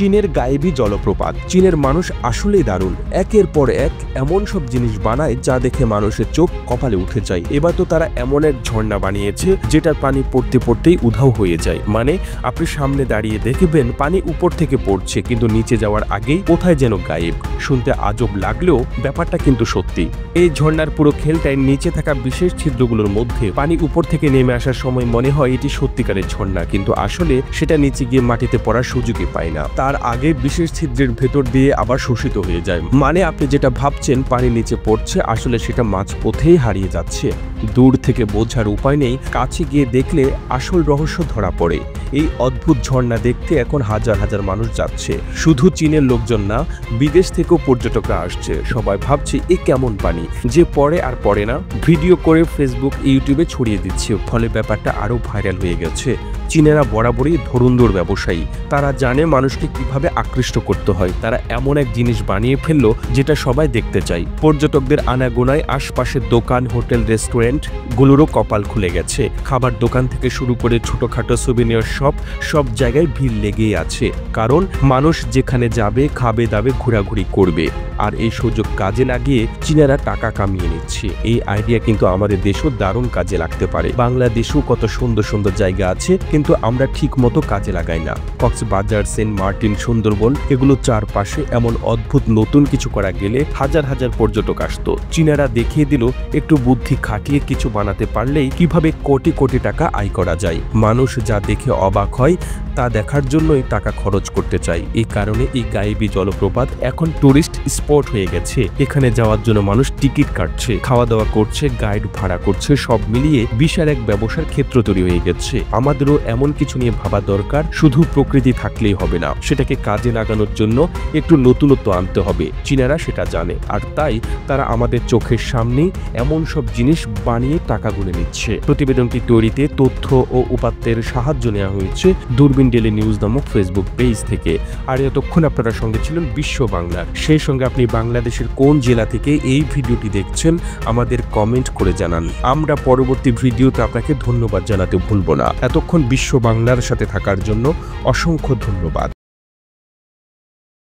চীনের গায়েবী জলপ্রপাত। চীনের মানুষ আসলেই দারুণ, একের পর এক এমন সব জিনিস বানায় যা দেখে মানুষের চোখ কপালে উঠে যায়। এবার তো তারা এমন এক ঝর্ণা বানিয়েছে যেটার পানি পড়তে পড়তেই উধাও হয়ে যায়। মানে আপনি সামনে দাঁড়িয়ে দেখবেন পানি উপর থেকে পড়ছে, কিন্তু নিচে যাওয়ার আগেই কোথায় যেন গায়েব। শুনতে আজব লাগলেও ব্যাপারটা কিন্তু সত্যি। এই ঝর্ণার পুরো খেলটায় নিচে থাকা বিশেষ ছিদ্রগুলোর মধ্যে পানি উপর থেকে নেমে আসার সময় মনে হয় এটি সত্যিকারের ঝর্ণা, কিন্তু আসলে সেটা নিচে গিয়ে মাটিতে পড়ার সুযোগই পায় না। তার আগে বিশেষ ছিদ্রের ভেতর দিয়ে আবার শোষিত হয়ে যায়। মানে আপনি যেটা ভাবছেন পানি নিচে পড়ছে, আসলে সেটা মাঝপথেই হারিয়ে যাচ্ছে। দূর থেকে বোঝার উপায় নেই, কাছে গিয়ে দেখলে আসল রহস্য ধরা পড়ে। এই অদ্ভুত ঝর্ণা দেখতে এখন হাজার হাজার মানুষ যাচ্ছে। শুধু চীনের লোকজন না, বিদেশ থেকেও পর্যটকরা আসছে। সবাই ভাবছে এ কেমন পানি যে পড়ে আর পড়ে না। ভিডিও করে ফেসবুক, ইউটিউবে ছড়িয়ে দিচ্ছে, ফলে ব্যাপারটা আরো ভাইরাল হয়ে গেছে। চীনেরা বরাবরই ধুরন্ধর ব্যবসায়ী। তারা জানে মানুষকে কিভাবে আকৃষ্ট করতে হয়। তারা এমন এক জিনিস বানিয়ে ফেললো যেটা সবাই দেখতে চায়। পর্যটকদের আনাগোনায় আশপাশের দোকান, হোটেল, রেস্টুরেন্ট গুলোরও কপাল খুলে গেছে। খাবার দোকান থেকে শুরু করে ছোটখাটো সুভিনিয়ার শপ, সব জায়গায় ভিড় লেগেই আছে। কারণ মানুষ যেখানে যাবে, খাবে দাবে, ঘোরাঘুরি করবে। আর এই সুযোগ কাজে লাগিয়ে চীনারা টাকা কামিয়ে নিচ্ছে। এই আইডিয়া কিন্তু আমাদের দেশেও দারুণ কাজে লাগতে পারে। বাংলাদেশেও কত সুন্দর সুন্দর জায়গা আছে, কিন্তু আমরা ঠিক মতো কাজে লাগাই না। কক্সবাজার, সেন্ট মার্টিন, সুন্দরবন, এগুলো চারপাশে এমন অদ্ভুত নতুন কিছু করা গেলে হাজার হাজার পর্যটক আসতো। চীনারা দেখিয়ে দিল একটু বুদ্ধি খাটিয়ে কিছু বানাতে পারলেই কিভাবে কোটি কোটি টাকা আয় করা যায়। মানুষ যা দেখে অবাক হয় তা দেখার জন্যই টাকা খরচ করতে চাই। এই কারণে এই গায়েবী জলপ্রপাত এখন টুরিস্ট স্পট হয়ে গেছে। এখানে যাওয়ার জন্য মানুষ টিকিট কাটছে, খাওয়া দাওয়া করছে, গাইড ভাড়া করছে। সব মিলিয়ে বিশাল এক ব্যবসার ক্ষেত্র তৈরি হয়ে গেছে। আমাদেরও এমন কিছু নিয়ে ভাবা দরকার। শুধু প্রকৃতি থাকলেই হবে না, সেটাকে কাজে লাগানোর জন্য একটু নতুনত্ব আনতে হবে। চীনারা সেটা জানে, আর তাই তারা আমাদের চোখের সামনেই এমন সব জিনিস বানিয়ে টাকা গুনে নিচ্ছে। প্রতিবেদনটি তৈরিতে তথ্য ও উপাত্তের সাহায্য নেওয়া হয়েছে দূরবীন ডেইলি নিউজ নামক ফেসবুক পেজ থেকে। আর এতক্ষণ আপনারা সঙ্গে ছিলেন বিশ্ব বাংলার। সেই সঙ্গে আপনি বাংলাদেশের কোন জেলা থেকে এই ভিডিওটি দেখছেন আমাদের কমেন্ট করে জানান। আমরা পরবর্তী ভিডিওতে আপনাকে ধন্যবাদ জানাতে ভুলব না। এতক্ষণ বিশ্ব বাংলার সাথে থাকার জন্য অসংখ্য ধন্যবাদ।